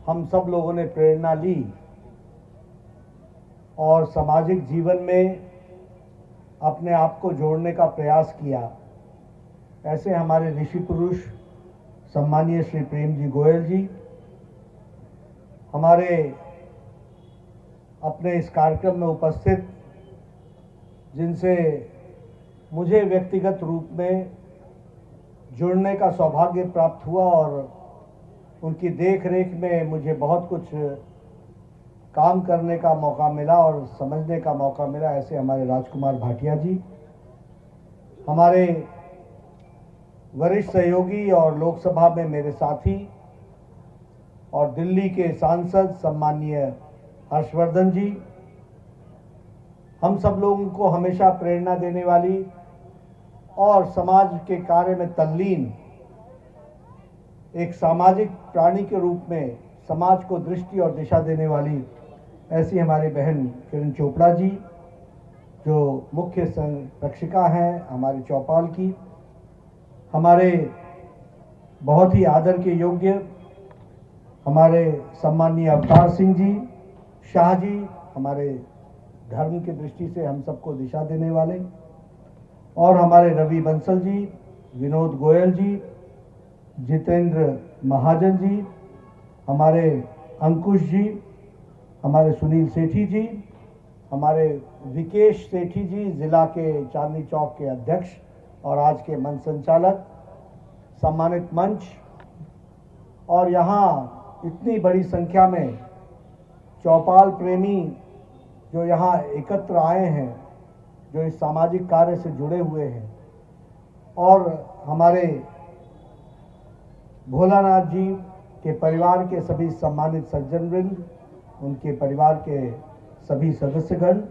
हम सब लोगों ने प्रेरणा ली और सामाजिक जीवन में अपने आप को जोड़ने का प्रयास किया। ऐसे हमारे ऋषि पुरुष सम्मानीय श्री प्रेम जी गोयल जी हमारे अपने इस कार्यक्रम में उपस्थित, जिनसे मुझे व्यक्तिगत रूप में जुड़ने का सौभाग्य प्राप्त हुआ और उनकी देखरेख में मुझे बहुत कुछ काम करने का मौका मिला और समझने का मौका मिला। ऐसे हमारे राजकुमार भाटिया जी, हमारे वरिष्ठ सहयोगी और लोकसभा में मेरे साथी और दिल्ली के सांसद सम्माननीय हर्षवर्धन जी, हम सब लोगों को हमेशा प्रेरणा देने वाली और समाज के कार्य में तल्लीन एक सामाजिक प्राणी के रूप में समाज को दृष्टि और दिशा देने वाली ऐसी हमारी बहन किरण चोपड़ा जी, जो मुख्य संरक्षिका हैं हमारी चौपाल की, हमारे बहुत ही आदर के योग्य हमारे सम्माननीय अवतार सिंह जी शाह जी, हमारे धर्म की दृष्टि से हम सबको दिशा देने वाले, और हमारे रवि बंसल जी, विनोद गोयल जी, जितेंद्र महाजन जी, हमारे अंकुश जी, हमारे सुनील सेठी जी, हमारे विकेश सेठी जी, जिला के चांदनी चौक के अध्यक्ष और आज के मंच संचालक, सम्मानित मंच, और यहाँ इतनी बड़ी संख्या में चौपाल प्रेमी जो यहाँ एकत्र आए हैं, जो इस सामाजिक कार्य से जुड़े हुए हैं, और हमारे भोलानाथ जी के परिवार के सभी सम्मानित सज्जनवृंद, उनके परिवार के सभी सदस्यगण,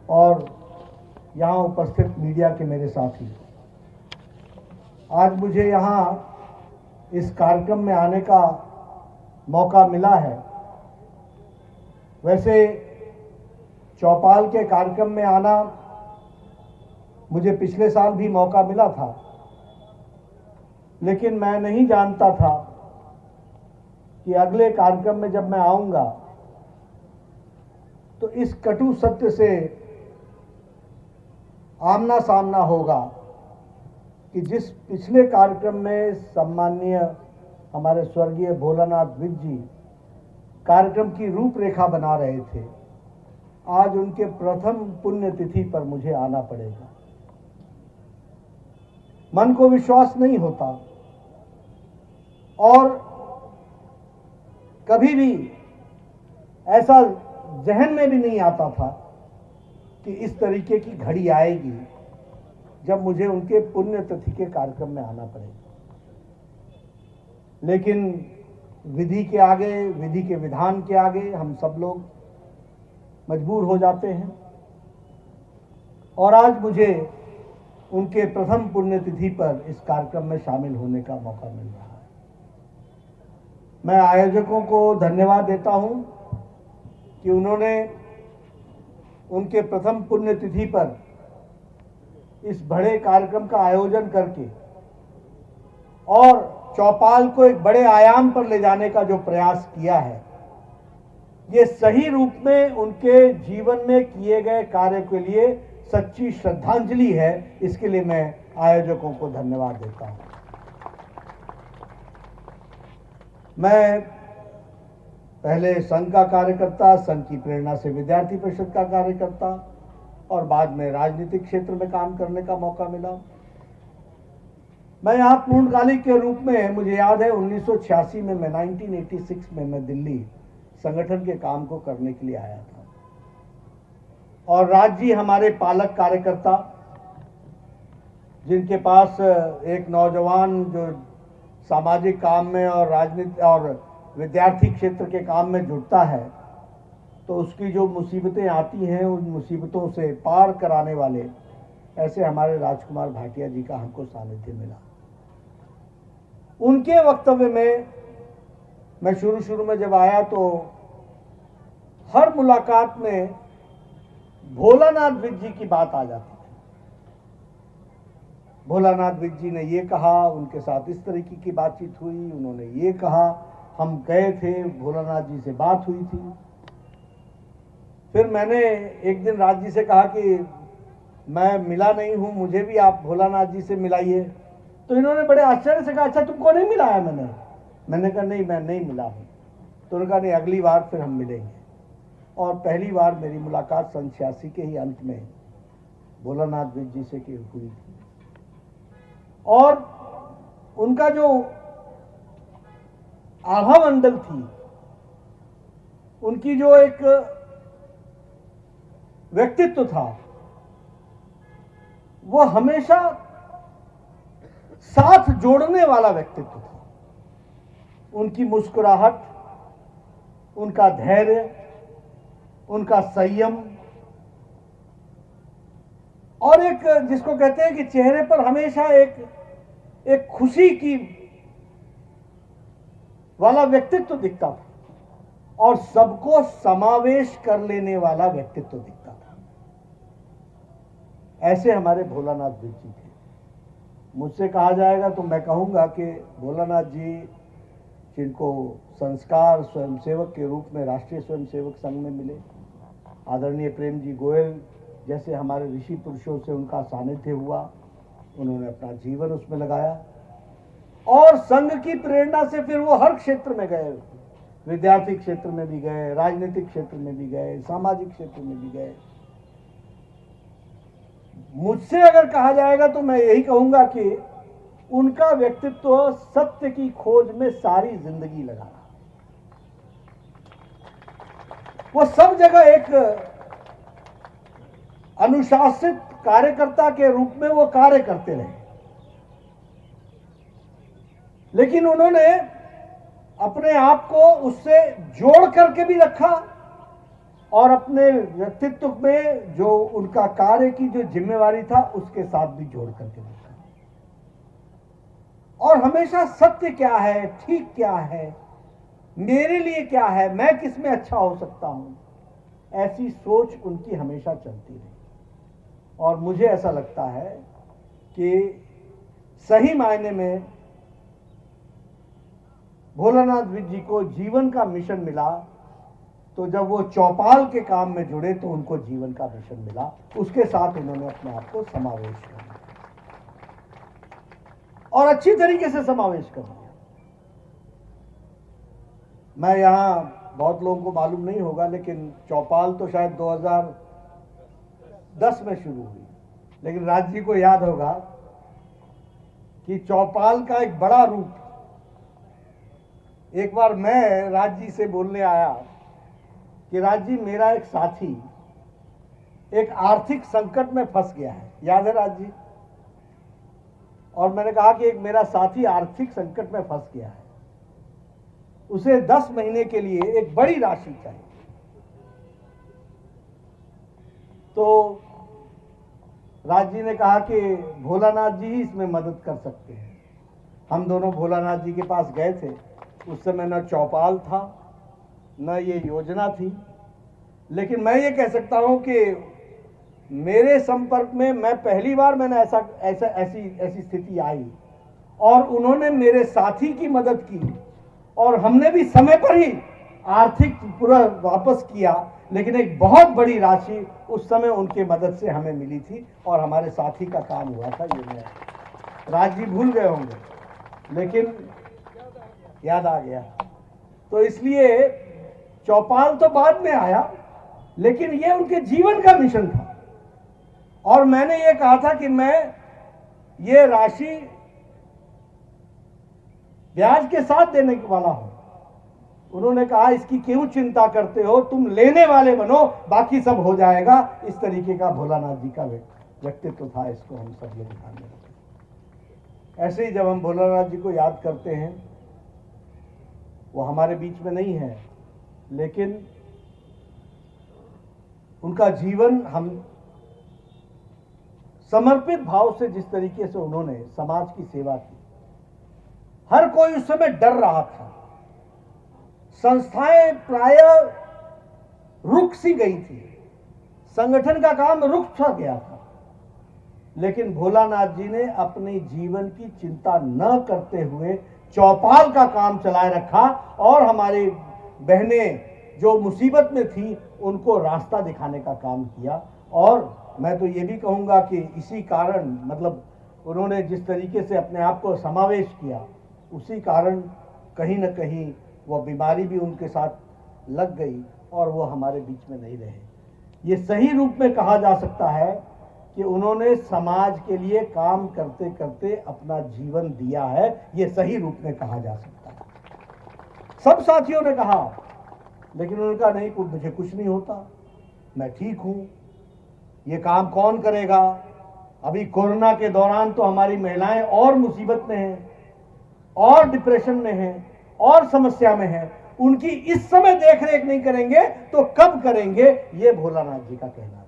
और यहाँ उपस्थित मीडिया के मेरे साथी, आज मुझे यहाँ इस कार्यक्रम में आने का मौका मिला है। वैसे चौपाल के कार्यक्रम में आना मुझे पिछले साल भी मौका मिला था, लेकिन मैं नहीं जानता था कि अगले कार्यक्रम में जब मैं आऊंगा तो इस कटु सत्य से आमना सामना होगा कि जिस पिछले कार्यक्रम में सम्माननीय हमारे स्वर्गीय भोलानाथ विज जी कार्यक्रम की रूपरेखा बना रहे थे, आज उनके प्रथम पुण्यतिथि पर मुझे आना पड़ेगा। मन को विश्वास नहीं होता और कभी भी ऐसा जहन में भी नहीं आता था कि इस तरीके की घड़ी आएगी जब मुझे उनके पुण्यतिथि के कार्यक्रम में आना पड़ेगा। लेकिन विधि के आगे, विधि के विधान के आगे हम सब लोग मजबूर हो जाते हैं, और आज मुझे उनके प्रथम पुण्यतिथि पर इस कार्यक्रम में शामिल होने का मौका मिल रहा है। मैं आयोजकों को धन्यवाद देता हूं कि उन्होंने उनके प्रथम पुण्यतिथि पर इस बड़े कार्यक्रम का आयोजन करके और चौपाल को एक बड़े आयाम पर ले जाने का जो प्रयास किया है, ये सही रूप में उनके जीवन में किए गए कार्य के लिए सच्ची श्रद्धांजलि है। इसके लिए मैं आयोजकों को धन्यवाद देता हूं। मैं पहले संघ का कार्यकर्ता, संघ की प्रेरणा से विद्यार्थी परिषद का कार्यकर्ता, और बाद में राजनीतिक क्षेत्र में काम करने का मौका मिला। मैं यहाँ पूर्णकालिक के रूप में, मुझे याद है 1986 में, 1986 में मैं दिल्ली संगठन के काम को करने के लिए आया था, और राज जी हमारे पालक कार्यकर्ता, जिनके पास एक नौजवान जो सामाजिक काम में और राजनीति और विद्यार्थी क्षेत्र के काम में जुड़ता है तो उसकी जो मुसीबतें आती हैं उन मुसीबतों से पार कराने वाले ऐसे हमारे राजकुमार भाटिया जी का हमको सानिध्य मिला। उनके वक्तव्य में मैं शुरू में जब आया तो हर मुलाकात में भोलानाथ विज जी की बात आ जाती थी। भोलानाथ विज जी ने ये कहा, उनके साथ इस तरीके की बातचीत हुई, उन्होंने ये कहा, हम गए थे, भोलानाथ जी से बात हुई थी। फिर मैंने एक दिन राज जी से कहा कि मैं मिला नहीं हूं, मुझे भी आप भोलानाथ जी से मिलाइए। तो इन्होंने बड़े आश्चर्य से कहा, अच्छा तुमको नहीं मिलाया मैंने कहा नहीं, मैं नहीं मिला हूं। तो उन्होंने कहा नहीं, अगली बार फिर हम मिलेंगे। और पहली बार मेरी मुलाकात 86 के ही अंत में भोलानाथ विज जी से हुई थी। और उनका जो आभा मंडल थी, उनकी जो एक व्यक्तित्व था, वो हमेशा साथ जोड़ने वाला व्यक्तित्व था। उनकी मुस्कुराहट, उनका धैर्य, उनका संयम, और एक जिसको कहते हैं कि चेहरे पर हमेशा एक खुशी की वाला व्यक्तित्व दिखता था, और सबको समावेश कर लेने वाला व्यक्तित्व दिखता था। ऐसे हमारे भोलानाथ विज जी थे। मुझसे कहा जाएगा तो मैं कहूंगा कि भोलानाथ जी, जिनको संस्कार स्वयंसेवक के रूप में राष्ट्रीय स्वयंसेवक संघ में मिले, आदरणीय प्रेम जी गोयल जैसे हमारे ऋषि पुरुषों से उनका सानिध्य हुआ, उन्होंने अपना जीवन उसमें लगाया, और संघ की प्रेरणा से फिर वो हर क्षेत्र में गए, विद्यार्थी क्षेत्र में भी गए, राजनीतिक क्षेत्र में भी गए, सामाजिक क्षेत्र में भी गए। मुझसे अगर कहा जाएगा तो मैं यही कहूंगा कि उनका व्यक्तित्व सत्य की खोज में सारी जिंदगी लगा रहा। वो सब जगह एक अनुशासित कार्यकर्ता के रूप में वो कार्य करते रहे, लेकिन उन्होंने अपने आप को उससे जोड़ करके भी रखा, और अपने व्यक्तित्व में जो उनका कार्य की जो जिम्मेवारी था उसके साथ भी जोड़ करके रखा। और हमेशा सत्य क्या है, ठीक क्या है, मेरे लिए क्या है, मैं किस में अच्छा हो सकता हूं, ऐसी सोच उनकी हमेशा चलती रही। और मुझे ऐसा लगता है कि सही मायने में भोलानाथ विज जी को जीवन का मिशन मिला, तो जब वो चौपाल के काम में जुड़े तो उनको जीवन का मिशन मिला, उसके साथ उन्होंने अपने आप को समावेश कर लिया, और अच्छी तरीके से समावेश कर लिया। मैं यहां बहुत लोगों को मालूम नहीं होगा, लेकिन चौपाल तो शायद 2010 में शुरू हुई, लेकिन राज जी को याद होगा कि चौपाल का एक बड़ा रूप, एक बार मैं राज जी से बोलने आया कि राज जी, मेरा एक साथी एक आर्थिक संकट में फंस गया है, याद है राज जी? और मैंने कहा कि एक मेरा साथी आर्थिक संकट में फंस गया है, उसे 10 महीने के लिए एक बड़ी राशि चाहिए। तो राज जी ने कहा कि भोलानाथ जी ही इसमें मदद कर सकते हैं। हम दोनों भोलानाथ जी के पास गए थे। उस समय न चौपाल था, न ये योजना थी, लेकिन मैं ये कह सकता हूं कि मेरे संपर्क में मैं पहली बार मैंने ऐसी स्थिति आई, और उन्होंने मेरे साथी की मदद की, और हमने भी समय पर ही आर्थिक पूरा वापस किया, लेकिन एक बहुत बड़ी राशि उस समय उनके मदद से हमें मिली थी, और हमारे साथी का काम हुआ था। ये मैं, राज जी भूल गए होंगे, लेकिन याद आ गया। तो इसलिए चौपाल तो बाद में आया, लेकिन ये उनके जीवन का मिशन था। और मैंने ये कहा था कि मैं ये राशि ब्याज के साथ देने वाला हूं। उन्होंने कहा, इसकी क्यों चिंता करते हो, तुम लेने वाले बनो, बाकी सब हो जाएगा। इस तरीके का भोलानाथ जी का व्यक्तित्व था, इसको हम सब लोग ध्यान में रखें। ऐसे ही जब हम भोलानाथ जी को याद करते हैं, वो हमारे बीच में नहीं है, लेकिन उनका जीवन हम समर्पित भाव से जिस तरीके से उन्होंने समाज की सेवा की, हर कोई उस समय डर रहा था, संस्थाएं प्रायः रुक सी गई थी, संगठन का काम रुक सा गया था, लेकिन भोलानाथ जी ने अपने जीवन की चिंता न करते हुए चौपाल का काम चलाए रखा और हमारी बहनें जो मुसीबत में थी उनको रास्ता दिखाने का काम किया। और मैं तो ये भी कहूँगा कि इसी कारण मतलब उन्होंने जिस तरीके से अपने आप को समावेश किया, उसी कारण कहीं न कहीं वह बीमारी भी उनके साथ लग गई और वो हमारे बीच में नहीं रहे। ये सही रूप में कहा जा सकता है कि उन्होंने समाज के लिए काम करते करते अपना जीवन दिया है, ये सही रूप में कहा जा सकता है। सब साथियों ने कहा, लेकिन उन्होंने कहा नहीं, मुझे कुछ नहीं होता, मैं ठीक हूं, ये काम कौन करेगा। अभी कोरोना के दौरान तो हमारी महिलाएं और मुसीबत में हैं, और डिप्रेशन में हैं, और समस्या में हैं, उनकी इस समय देखरेख नहीं करेंगे तो कब करेंगे, ये भोलानाथ जी का कहना था।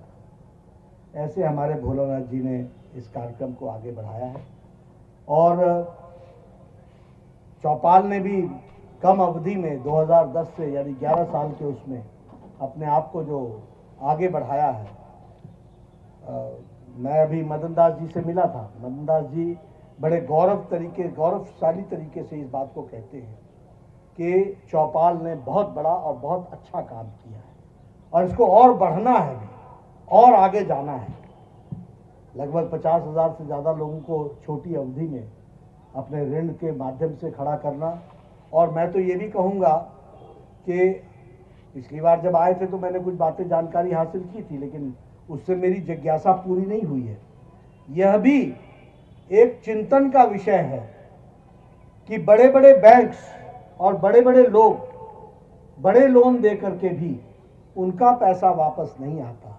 ऐसे हमारे भोलानाथ जी ने इस कार्यक्रम को आगे बढ़ाया है। और चौपाल ने भी कम अवधि में 2010 से यानी 11 साल के उसमें अपने आप को जो आगे बढ़ाया है। मैं अभी मदन दास जी से मिला था। मदन दास जी बड़े गौरवशाली तरीके से इस बात को कहते हैं कि चौपाल ने बहुत बड़ा और बहुत अच्छा काम किया है और इसको और बढ़ना है भी और आगे जाना है। लगभग 50,000 से ज़्यादा लोगों को छोटी अवधि में अपने ऋण के माध्यम से खड़ा करना। और मैं तो ये भी कहूँगा कि पिछली बार जब आए थे तो मैंने कुछ बातें जानकारी हासिल की थी, लेकिन उससे मेरी जिज्ञासा पूरी नहीं हुई है। यह भी एक चिंतन का विषय है कि बड़े बड़े बैंक्स और बड़े बड़े लोग बड़े लोन दे करके भी उनका पैसा वापस नहीं आता,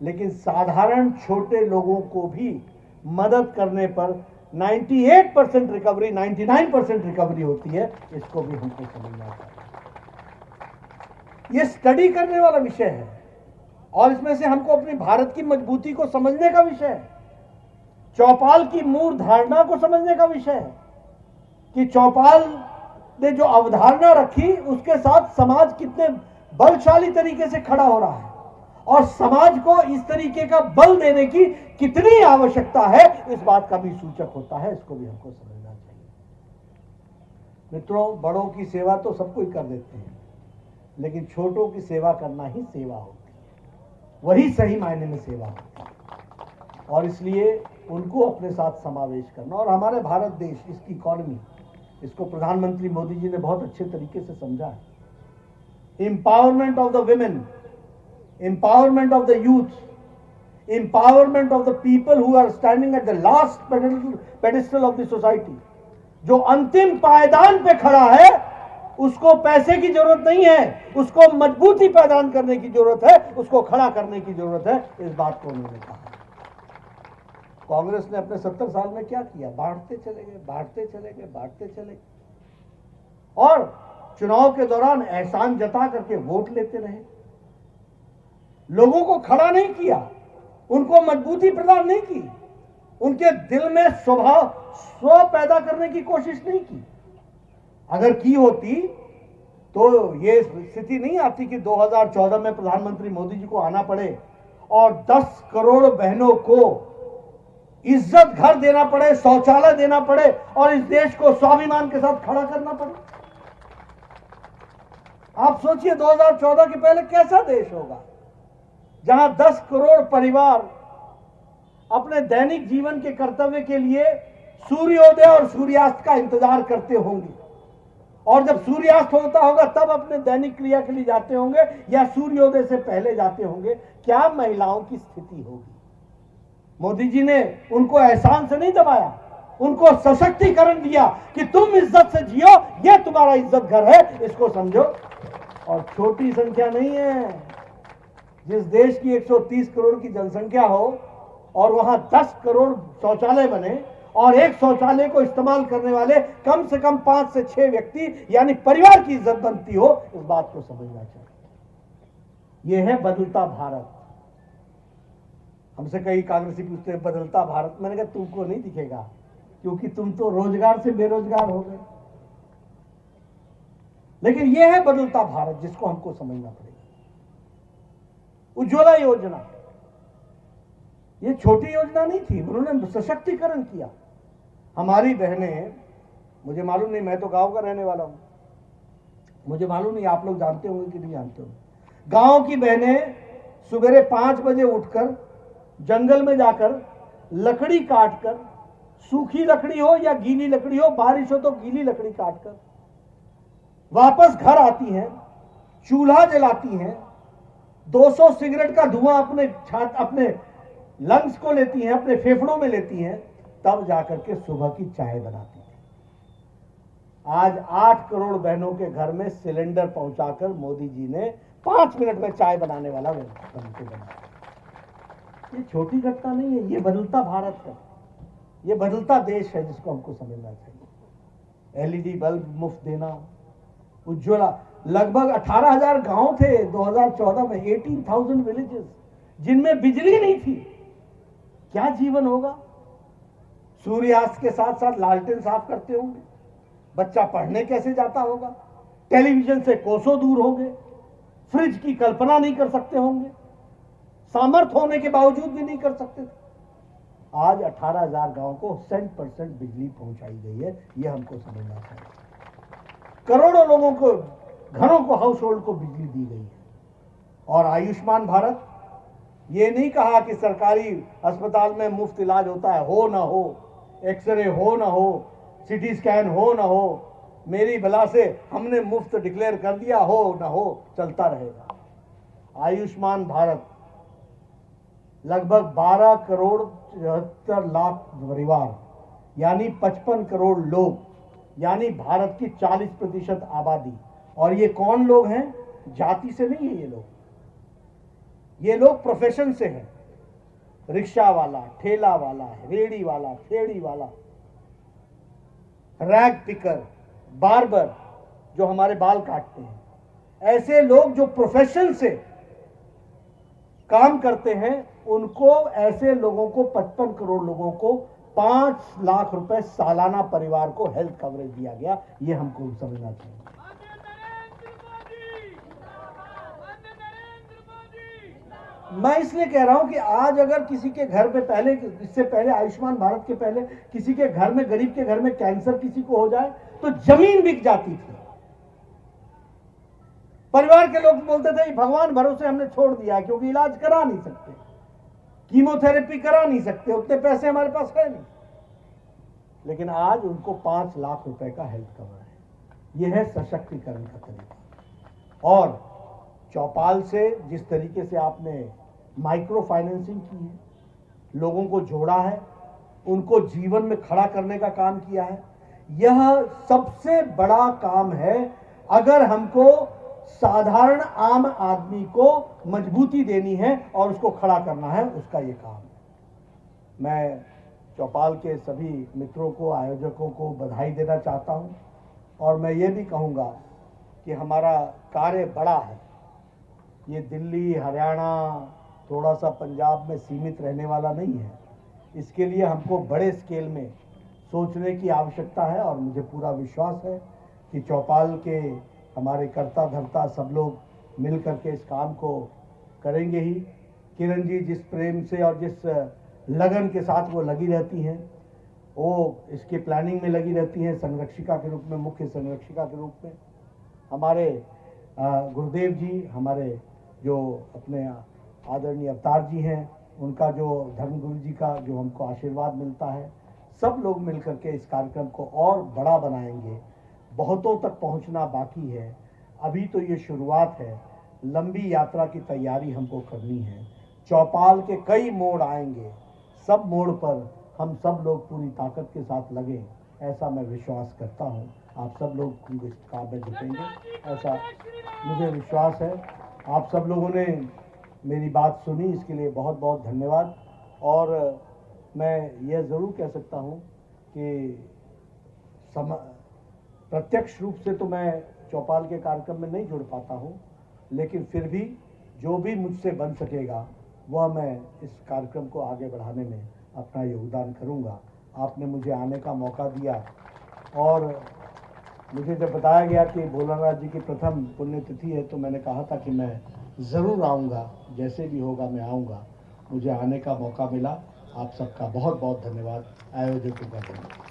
लेकिन साधारण छोटे लोगों को भी मदद करने पर 98% रिकवरी, 99% रिकवरी होती है। इसको भी हमको समझना चाहिए। यह स्टडी करने वाला विषय है और इसमें से हमको अपनी भारत की मजबूती को समझने का विषय है, चौपाल की मूल धारणा को समझने का विषय है कि चौपाल ने जो अवधारणा रखी उसके साथ समाज कितने बलशाली तरीके से खड़ा हो रहा है और समाज को इस तरीके का बल देने की कितनी आवश्यकता है, इस बात का भी सूचक होता है। इसको भी हमको समझना चाहिए। मित्रों, बड़ों की सेवा तो सब कोई कर देते हैं, लेकिन छोटों की सेवा करना ही सेवा होती है, वही सही मायने में सेवा होती है। और इसलिए उनको अपने साथ समावेश करना। और हमारे भारत देश, इसकी इकॉनमी, इसको प्रधानमंत्री मोदी जी ने बहुत अच्छे तरीके से समझा है। Empowerment of the women, empowerment of the youth, empowerment of the people who are standing at the last pedestal of the society। जो अंतिम पायदान पे खड़ा है उसको पैसे की जरूरत नहीं है, उसको मजबूती प्रदान करने की जरूरत है, उसको खड़ा करने की जरूरत है। इस बात को उन्होंने कहा। कांग्रेस ने अपने 70 साल में क्या किया? बांटते चले गए, बांटते चले गए, बांटते चले गए और चुनाव के दौरान एहसान जता करके वोट लेते रहे। लोगों को खड़ा नहीं किया, उनको मजबूती प्रदान नहीं की, उनके दिल में स्व पैदा करने की कोशिश नहीं की। अगर की होती तो ये स्थिति नहीं आती कि 2014 में प्रधानमंत्री मोदी जी को आना पड़े और 10 करोड़ बहनों को इज्जत घर देना पड़े, शौचालय देना पड़े और इस देश को स्वाभिमान के साथ खड़ा करना पड़े। आप सोचिए 2014 के पहले कैसा देश होगा, जहां 10 करोड़ परिवार अपने दैनिक जीवन के कर्तव्य के लिए सूर्योदय और सूर्यास्त का इंतजार करते होंगे और जब सूर्यास्त होता होगा तब अपने दैनिक क्रिया के लिए जाते होंगे या सूर्योदय से पहले जाते होंगे। क्या महिलाओं की स्थिति होगी? मोदी जी ने उनको एहसान से नहीं दबाया, उनको सशक्तिकरण दिया कि तुम इज्जत से जियो, यह तुम्हारा इज्जत घर है, इसको समझो। और छोटी संख्या नहीं है। जिस देश की 130 करोड़ की जनसंख्या हो और वहां 10 करोड़ शौचालय बने और एक शौचालय को इस्तेमाल करने वाले कम से कम 5 से 6 व्यक्ति यानी परिवार की इज्जत बनती हो, इस बात को समझना चाहिए। यह है बदलता भारत। हमसे कई कांग्रेसी पूछते हैं बदलता भारत, मैंने कहा तुमको नहीं दिखेगा क्योंकि तुम तो रोजगार से बेरोजगार हो गए। लेकिन यह है बदलता भारत जिसको हमको समझना पड़ेगा। उज्ज्वला योजना ये छोटी योजना नहीं थी, उन्होंने सशक्तिकरण किया। हमारी बहनें मुझे मालूम नहीं, मैं तो गांव का रहने वाला हूं, मुझे मालूम नहीं आप लोग जानते होंगे कि नहीं जानते होंगे। गांव की बहनें सुबह 5 बजे उठकर जंगल में जाकर लकड़ी काटकर, सूखी लकड़ी हो या गीली लकड़ी हो, बारिश हो तो गीली लकड़ी काटकर वापस घर आती हैं, चूल्हा जलाती हैं, 200 सिगरेट का धुआं अपने लंग्स को लेती हैं, अपने फेफड़ों में लेती हैं, तब जाकर के सुबह की चाय बनाती हैं। आज 8 करोड़ बहनों के घर में सिलेंडर पहुंचाकर मोदी जी ने 5 मिनट में चाय बनाने वाला बना। ये छोटी घटना नहीं है, ये बदलता भारत है, ये बदलता देश है जिसको हमको समझना चाहिए। एलईडी बल्ब मुफ्त देना, उज्ज्वला, लगभग 18,000 गांव थे 2014 में, 18,000 विलेजेस जिनमें बिजली नहीं थी। क्या जीवन होगा? सूर्यास्त के साथ साथ लालटेन साफ करते होंगे, बच्चा पढ़ने कैसे जाता होगा, टेलीविजन से कोसों दूर होंगे, फ्रिज की कल्पना नहीं कर सकते होंगे, सामर्थ्य होने के बावजूद भी नहीं कर सकते थे। आज 18,000 गांव को 100% बिजली पहुंचाई गई है, यह हमको समझना चाहिए। करोड़ों लोगों को, घरों को, हाउस होल्ड को बिजली दी गई है। और आयुष्मान भारत, ये नहीं कहा कि सरकारी अस्पताल में मुफ्त इलाज होता है, हो ना हो, एक्सरे हो ना हो, सिटी स्कैन हो ना हो, मेरी भला से हमने मुफ्त डिक्लेयर कर दिया, हो ना हो चलता रहेगा। आयुष्मान भारत लगभग 12 करोड़ 73 लाख परिवार, यानी 55 करोड़ लोग, यानी भारत की 40% आबादी। और ये कौन लोग हैं? जाति से नहीं है ये लोग प्रोफेशन से हैं। रिक्शा वाला, ठेला वाला, रेड़ी वाला, फेड़ी वाला, रैग पिकर, बार्बर जो हमारे बाल काटते हैं, ऐसे लोग जो प्रोफेशन से काम करते हैं, उनको, ऐसे लोगों को, 55 करोड़ लोगों को 5 लाख रुपए सालाना परिवार को हेल्थ कवरेज दिया गया। ये हमको समझना चाहिए। मैं इसलिए कह रहा हूं कि आज अगर किसी के घर पे पहले, इससे पहले आयुष्मान भारत के पहले किसी के घर में, गरीब के घर में कैंसर किसी को हो जाए तो जमीन बिक जाती थी। परिवार के लोग बोलते थे भगवान भरोसे हमने छोड़ दिया क्योंकि इलाज करा नहीं सकते, कीमोथेरेपी करा नहीं सकते, उतने पैसे हमारे पास है नहीं। लेकिन आज उनको 5 लाख रुपए का हेल्थ कवर है। यह है सशक्तिकरण का तरीका। और चौपाल से जिस तरीके से आपने माइक्रो फाइनेंसिंग की है, लोगों को जोड़ा है, उनको जीवन में खड़ा करने का काम किया है, यह सबसे बड़ा काम है। अगर हमको साधारण आम आदमी को मजबूती देनी है और उसको खड़ा करना है, उसका ये काम है। मैं चौपाल के सभी मित्रों को, आयोजकों को बधाई देना चाहता हूं और मैं ये भी कहूंगा कि हमारा कार्य बड़ा है। ये दिल्ली, हरियाणा, थोड़ा सा पंजाब में सीमित रहने वाला नहीं है। इसके लिए हमको बड़े स्केल में सोचने की आवश्यकता है और मुझे पूरा विश्वास है कि चौपाल के हमारे कर्ता धर्ता सब लोग मिल करके इस काम को करेंगे ही। किरण जी जिस प्रेम से और जिस लगन के साथ वो लगी रहती हैं, वो इसके प्लानिंग में लगी रहती हैं, संरक्षिका के रूप में, मुख्य संरक्षिका के रूप में। हमारे गुरुदेव जी, हमारे जो अपने आदरणीय अवतार जी हैं, उनका जो धर्मगुरु जी का जो हमको आशीर्वाद मिलता है, सब लोग मिलकर के इस कार्यक्रम को और बड़ा बनाएंगे। बहुतों तक पहुंचना बाकी है, अभी तो ये शुरुआत है। लंबी यात्रा की तैयारी हमको करनी है। चौपाल के कई मोड़ आएंगे, सब मोड़ पर हम सब लोग पूरी ताकत के साथ लगे, ऐसा मैं विश्वास करता हूं। आप सब लोग इस काम में जुटेंगे, ऐसा मुझे विश्वास है। आप सब लोगों ने मेरी बात सुनी, इसके लिए बहुत बहुत धन्यवाद। और मैं यह ज़रूर कह सकता हूं कि प्रत्यक्ष रूप से तो मैं चौपाल के कार्यक्रम में नहीं जुड़ पाता हूं, लेकिन फिर भी जो भी मुझसे बन सकेगा वह मैं इस कार्यक्रम को आगे बढ़ाने में अपना योगदान करूंगा। आपने मुझे आने का मौका दिया और मुझे जब बताया गया कि भोलानाथ जी की प्रथम पुण्यतिथि है तो मैंने कहा था कि मैं ज़रूर आऊँगा, जैसे भी होगा मैं आऊँगा। मुझे आने का मौका मिला। आप सबका बहुत बहुत धन्यवाद। आयोजकों का धन्यवाद।